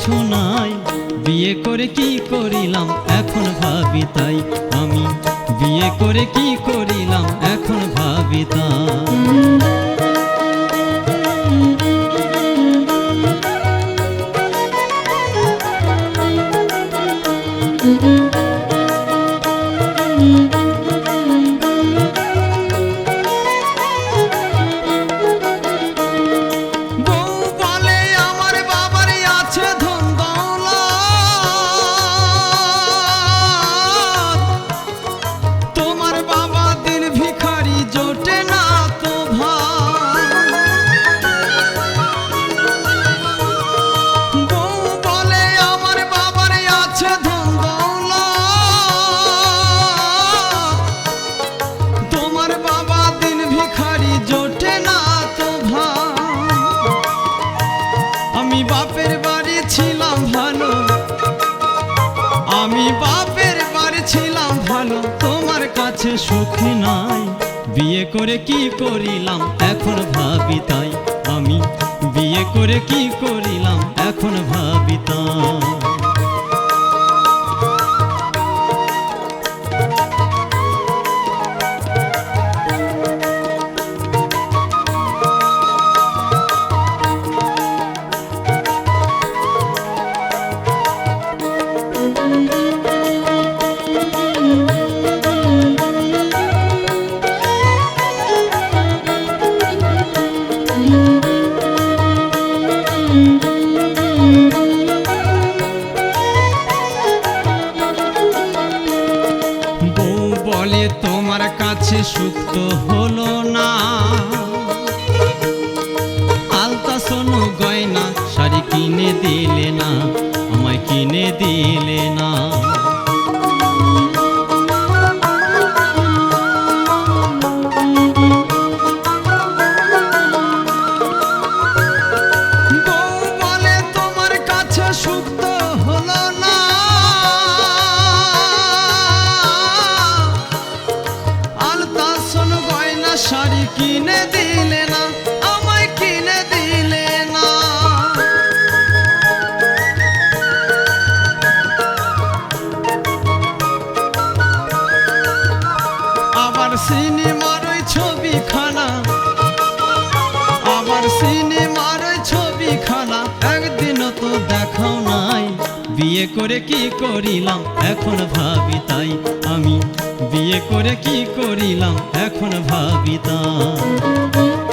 কিছু নাই, বিয়ে করে কি করিলাম এখন ভাবি তাই। আমি বিয়ে করে কি করিলাম এখন ভাবি তাই। আমি বাপের বাড়ি ছিলাম ভালো, তোমার কাছে সুখী নাই, বিয়ে করে কি করিলাম এখন ভাবি তাই। আমি বিয়ে করে কি করিলাম এখন ভাবি তাই। তোমার কাছে সুখ তো হলো না, আলতা সোনো গয়না শাড়ি কিনে দিলে না, আমায় কিনে দিলে না। শাড়ি কিনে দিলে না, আমায় কিনে দিলে না। আবার সিনেমার ওই ছবিখানা, আবার সিনেমার ওই ছবিখানা একদিনও তো দেখাও নাই, বিয়ে করে কি করিলাম এখন ভাবি তাই। আমি বিয়ে করে কি করিলাম এখন ভাবি তাই।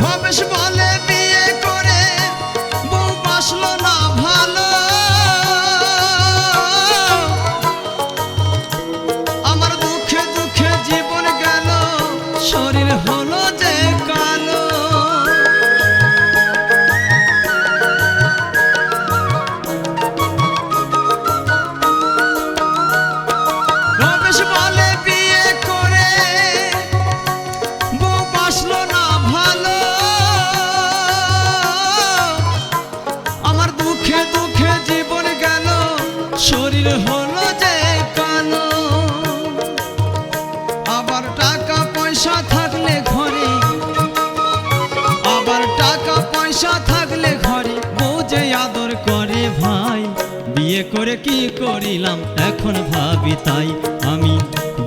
ভবেশ বলে বিয়ে করে বউ বাসলো না ভালো, আমার দুঃখে দুঃখে জীবন গেল, শরীর হলো যে কালো। ভবেশ বলে বিয়ে করে বউ বাসলো না ভালো, আমার দুঃখে দুঃখে জীবন গেল, শরীর হলো যে কালো। আবার টাকা পয়সা থাকলে ঘরে, আবার টাকা পয়সা থাকলে ঘরে বউ যে আদর করে ভাই, বিয়ে করে কি করিলাম এখন ভাবি তাই। আমি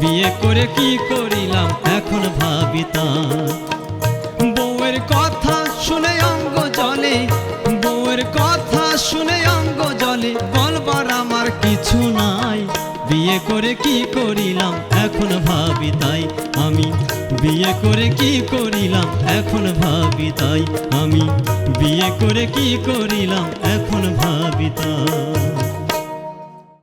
বিয়ে করে কি করিলাম এখন ভাবি তাই। বউয়ের কথা শুনে অঙ্গ জলে, বউয়ের কথা শুনে অঙ্গ জলে, বলবার আমার কিছু নাই, বিয়ে করে কি করিলাম এখন ভাবি তাই। আমি বিয়ে করে কি করিলাম এখন ভাবি তাই। আমি বিয়ে করে কি করিলাম এখন ভাবি তাই।